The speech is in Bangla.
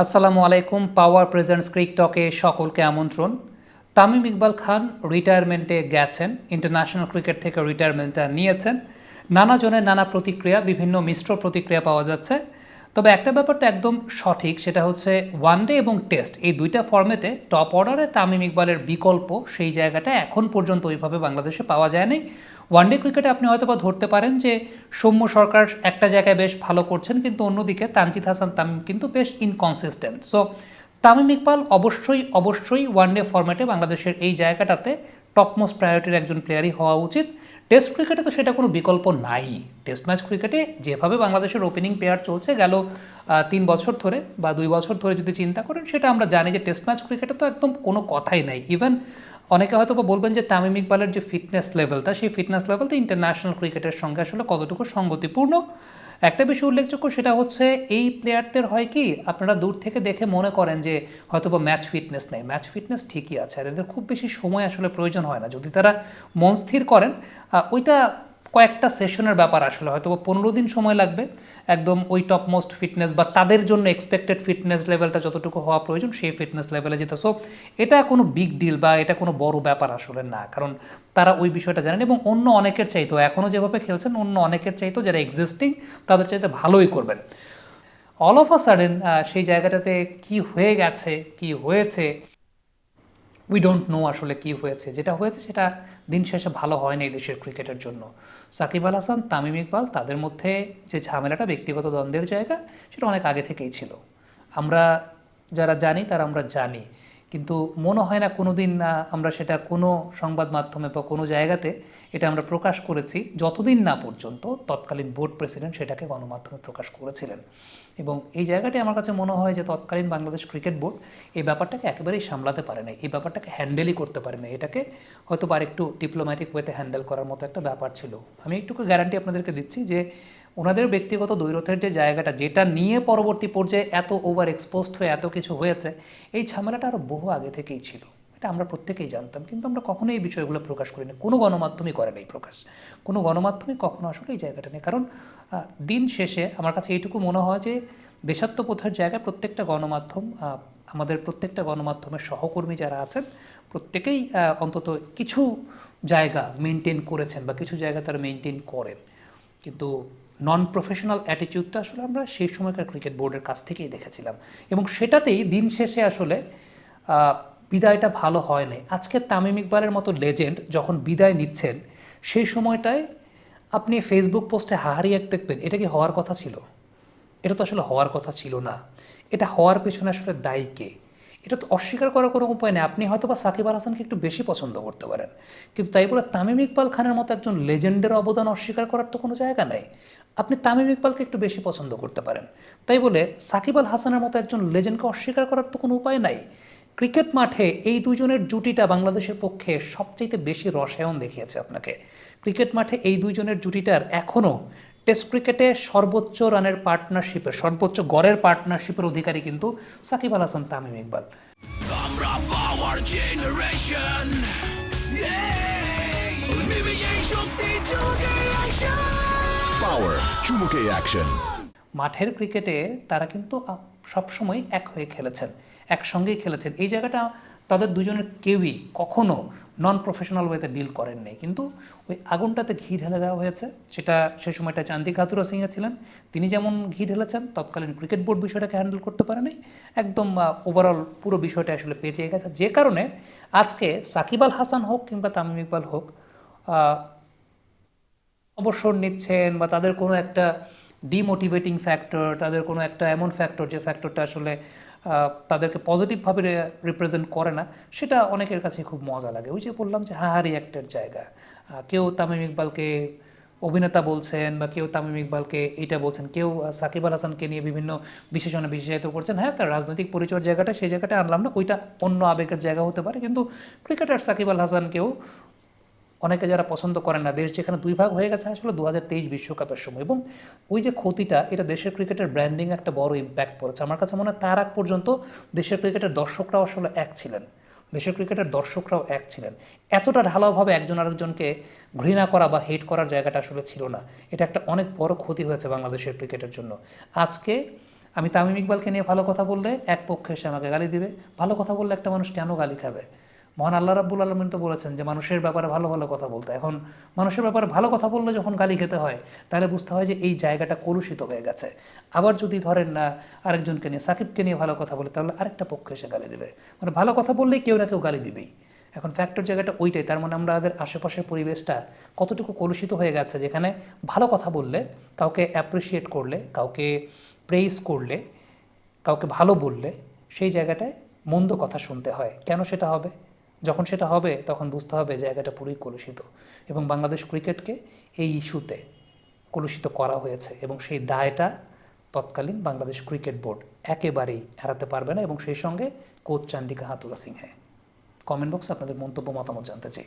আসসালামু আলাইকুম। পাওয়ার প্রেজেন্টস ক্রিক টকে সকলকে আমন্ত্রণ। তামিম ইকবাল খান রিটায়ারমেন্টে গেছেন, ইন্টারন্যাশনাল ক্রিকেট থেকে রিটায়ারমেন্টটা নিয়েছেন। নানা জনের নানা প্রতিক্রিয়া, বিভিন্ন মিশ্র প্রতিক্রিয়া পাওয়া যাচ্ছে। তবে একটা ব্যাপার তো একদম সঠিক, সেটা হচ্ছে ওয়ানডে এবং টেস্ট এই দুইটা ফর্মেটে টপ অর্ডারে তামিম ইকবালের বিকল্প সেই জায়গাটা এখন পর্যন্ত ওইভাবে বাংলাদেশে পাওয়া যায়নি। ওয়ানডে ক্রিকেটে আপনি হয়তো বা ধরতে পারেন যে সৌম্য সরকার একটা জায়গায় বেশ ভালো করছেন, কিন্তু অন্যদিকে তানজিদ হাসান তামিম কিন্তু বেশ ইনকনসিস্টেন্ট। সো তামিম ইকবাল অবশ্যই ওয়ানডে ফরম্যাটে বাংলাদেশের এই জায়গাটাতে টপমোস্ট প্রায়োরিটির একজন প্লেয়ারই হওয়া উচিত। টেস্ট ক্রিকেটে তো সেটা কোনো বিকল্প নাই। টেস্ট ম্যাচ ক্রিকেটে যেভাবে বাংলাদেশের ওপেনিং পেয়ার চলছে গেল 3 বছর ধরে বা 2 বছর ধরে যদি চিন্তা করেন, সেটা আমরা জানি যে টেস্ট ম্যাচ ক্রিকেটে তো একদম কোনো কথাই নাই। ইভেন অনেকে হয়তো বলবেন যে তামিম ইকবালের যে ফিটনেস লেভেলটা, সেই ফিটনেস লেভেলটা ইন্টারন্যাশনাল ক্রিকেটের সঙ্গে আসলে কতটুকু সঙ্গতিপূর্ণ। একটা বিষয় উল্লেখযোগ্য, সেটা হচ্ছে এই প্লেয়ারদের হয় কি, আপনারা দূর থেকে দেখে মনে করেন যে হয়তো বা ম্যাচ ফিটনেস নেই। ম্যাচ ফিটনেস ঠিকই আছে, আর এদের খুব বেশি সময় আসলে প্রয়োজন হয় না। যদি তারা মন স্থির করেন, ওইটা কয়েকটা সেশনের ব্যাপার, আসলে হয়তো 15 দিন সময় লাগবে একদম ওই টপ মোস্ট ফিটনেস বা তাদের জন্য এক্সপেক্টেড ফিটনেস লেভেলটা যতটুকু হওয়া প্রয়োজন সেই ফিটনেস লেভেলে যেতে। সো এটা কোনো বিগ ডিল বা এটা কোনো বড় ব্যাপার আসলে না, কারণ তারা ওই বিষয়টা জানেন এবং অন্য অনেকের চাইতো এখনও যেভাবে খেলছেন, অন্য অনেকের চাইতো যারা এক্সিস্টিং তাদের চাইতে ভালোই করবেন। অল অফ আ সাডেন সেই জায়গাটাতে কি হয়ে গেছে, কি হয়েছে, উই ডোন্ট নো আসলে কি হয়েছে। যেটা হয়েছে সেটা দিন শেষে ভালো হয়নি এই দেশের ক্রিকেটের জন্য। সাকিব আল হাসান, তামিম ইকবাল, তাদের মধ্যে যে ঝামেলাটা, ব্যক্তিগত দ্বন্দ্বের জায়গা, সেটা অনেক আগে থেকেই ছিল। আমরা যারা জানি তারা আমরা জানি, কিন্তু মনে হয় না কোনো দিন আমরা সেটা কোনো সংবাদ মাধ্যমে বা কোনো জায়গাতে এটা আমরা প্রকাশ করেছি, যতদিন না পর্যন্ত তৎকালীন বোর্ড প্রেসিডেন্ট সেটাকে গণমাধ্যমে প্রকাশ করেছিলেন। এবং এই জায়গাটি আমার কাছে মনে হয় যে তৎকালীন বাংলাদেশ ক্রিকেট বোর্ড এই ব্যাপারটাকে একেবারেই সামলাতে পারে না, এই ব্যাপারটাকে হ্যান্ডেলই করতে পারে না। এটাকে হয়তো আর একটু ডিপ্লোম্যাটিক ওয়েতে হ্যান্ডেল করার মতো একটা ব্যাপার ছিল। আমি একটুকু গ্যারান্টি আপনাদেরকে দিচ্ছি যে ওনাদের ব্যক্তিগত দ্বৈরথের যে জায়গাটা, যেটা নিয়ে পরবর্তী পর্যায়ে এত ওভার এক্সপোজড হয়ে এত কিছু হয়েছে, এই ঝামেলাটা আরও বহু আগে থেকেই ছিল। এটা আমরা প্রত্যেকেই জানতাম, কিন্তু আমরা কখনোই এই বিষয়গুলো প্রকাশ করিনি। কোনো গণমাধ্যমই করে নাই প্রকাশ, কোনো গণমাধ্যমই কখনো আসলে এই জায়গাটা নেই। কারণ দিন শেষে আমার কাছে এইটুকু মনে হয় যে দেশাত্মবোধের জায়গায় প্রত্যেকটা গণমাধ্যম, আমাদের প্রত্যেকটা গণমাধ্যমের সহকর্মী যারা আছেন, প্রত্যেকেই অন্তত কিছু জায়গা মেনটেন করেছেন বা কিছু জায়গা তারা মেনটেন করেন। কিন্তু নন প্রফেশনাল অ্যাটিটিউডটা আসলে আমরা সেই সময়কার ক্রিকেট বোর্ডের কাছ থেকেই দেখেছিলাম, এবং সেটাতেই দিন শেষে আসলে বিদায়টা ভালো হয় নাই। আজকে তামিম ইকবালের মতো লেজেন্ড যখন বিদায় নিচ্ছেন, সেই সময়টায় আপনি ফেসবুক পোস্টে হাহারি এক দেখবেন, এটা কি হওয়ার কথা ছিল? এটা তো আসলে হওয়ার কথা ছিল না। এটা হওয়ার পেছনে আসলে দায়ী কে? এটা তো অস্বীকার করার কোনো উপায় নেই। আপনি হয়তো বা সাকিব আল হাসানকে একটু বেশি পছন্দ করতে পারেন, কিন্তু তাই বলে তামিম ইকবাল খানের মতো একজন লেজেন্ডের অবদান অস্বীকার করার তো কোনো জায়গা নাই। আপনি তামিম ইকবালকে একটু বেশি পছন্দ করতে পারেন, তাই বলে সাকিব আল হাসানের মতো একজন লেজেন্ডকে অস্বীকার করার তো কোনো উপায় নাই। ক্রিকেট মাঠে এই দুজনের জুটিটা বাংলাদেশের পক্ষে সবচেয়ে বেশি রসায়ন দেখিয়েছে আপনাকে। ক্রিকেট মাঠে এই দুইজনের জুটিটার এখনও টেস্ট ক্রিকেটে সর্বোচ্চ রানের পার্টনারশিপের, সর্বোচ্চ গড়ের পার্টনারশিপের অধিকারী কিন্তু সাকিব আল হাসান, তামিম ইকবাল। আমরা পাওয়ার জেনারেশন, শক্তি চুমুকে অ্যাকশন, পাওয়ার চুমুকে অ্যাকশন। মাঠের ক্রিকেটে তারা কিন্তু সবসময় এক হয়ে খেলেছেন, একসঙ্গেই খেলেছেন। এই জায়গাটা তাদের দুজনের কেউই কখনো নন প্রফেশনাল ওয়েতে ডিল করেননি, কিন্তু ওই আগুনটাতে ঘি ঢেলে দেওয়া হয়েছে। সেটা সেই সময়টা চান্দি কাতুরা সিংহে ছিলেন, তিনি যেমন ঘি ঢেলেছেন, তৎকালীন ক্রিকেট বোর্ড বিষয়টাকে হ্যান্ডেল করতে পারেনি। একদম ওভারঅল পুরো বিষয়টা আসলে পেঁচিয়ে গেছে, যে কারণে আজকে সাকিব আল হাসান হোক কিংবা তামিম ইকবাল হোক অবসর নিচ্ছেন, বা তাদের কোনো একটা ডিমোটিভেটিং ফ্যাক্টর, তাদের কোনো একটা এমন ফ্যাক্টর যে ফ্যাক্টরটা আসলে তাদেরকে পজিটিভভাবে রিপ্রেজেন্ট করে না, সেটা অনেকের কাছে খুব মজা লাগে। ওই যে বললাম যে হাহারি অ্যাক্টের জায়গা, কেউ তামিম ইকবালকে অভিনেতা বলছেন বা কেউ তামিম ইকবালকে এইটা বলছেন, কেউ সাকিব আল হাসানকে নিয়ে বিভিন্ন বিশেষণে বিশেষায়িত করছেন। হ্যাঁ, তার রাজনৈতিক পরিচয়ের জায়গাটা সেই জায়গাটা আনলাম না, ওইটা অন্য আবেগের জায়গা হতে পারে, কিন্তু ক্রিকেটার সাকিব আল হাসানকেও অনেকে যারা পছন্দ করেন না, দেশ যেখানে দুই ভাগ হয়ে গেছে আসলে 2023 বিশ্বকাপের সময়, এবং ওই যে ক্ষতিটা, এটা দেশের ক্রিকেটের ব্র্যান্ডিং একটা বড় ইম্প্যাক্ট পড়েছে। আমার কাছে মনে হয় তার আগ পর্যন্ত দেশের ক্রিকেটের দর্শকরাও আসলে এক ছিলেন, দেশের ক্রিকেটের দর্শকরাও এক ছিলেন। এতটা ঢালাওভাবে একজন আরেকজনকে ঘৃণা করা বা হেট করার জায়গাটা আসলে ছিল না। এটা একটা অনেক বড় ক্ষতি হয়েছে বাংলাদেশের ক্রিকেটের জন্য। আজকে আমি তামিম ইকবালকে নিয়ে ভালো কথা বললে এক পক্ষে এসে আমাকে গালি দিবে, ভালো কথা বললে একটা মানুষ কেন গালি খাবে? মহান আল্লাহ রাব্বুল আলামিন তো বলেছেন যে মানুষের ব্যাপারে ভালো ভালো কথা বলতে। এখন মানুষের ব্যাপারে ভালো কথা বললে যখন গালি খেতে হয়, তাহলে বুঝতে হয় যে এই জায়গাটা কলুষিত হয়ে গেছে। আবার যদি ধরেন না আরেকজনকে নিয়ে, সাকিবকে নিয়ে ভালো কথা বলে, তাহলে আরেকটা পক্ষে এসে গালি দেবে। মানে ভালো কথা বললেই কেউ না কেউ গালি দিবেই। এখন ফ্যাক্টর জায়গাটা ওইটাই। তার মানে আমাদের আশেপাশের পরিবেশটা কতটুকু কলুষিত হয়ে গেছে, যেখানে ভালো কথা বললে, কাউকে অ্যাপ্রিসিয়েট করলে, কাউকে প্রেইজ করলে, কাউকে ভালো বললে, সেই জায়গাটায় মন্দ কথা শুনতে হয়। কেন সেটা হবে? যখন সেটা হবে তখন বুঝতে হবে জায়গাটা পুরোই কলুষিত, এবং বাংলাদেশ ক্রিকেটকে এই ইস্যুতে কলুষিত করা হয়েছে, এবং সেই দায়টা তৎকালীন বাংলাদেশ ক্রিকেট বোর্ড একেবারেই এড়াতে পারবে না, এবং সেই সঙ্গে কোচ চান্ডিকা হাতুলা সিংহে। কমেন্ট বক্সে আপনাদের মন্তব্য মতামত জানতে চাই।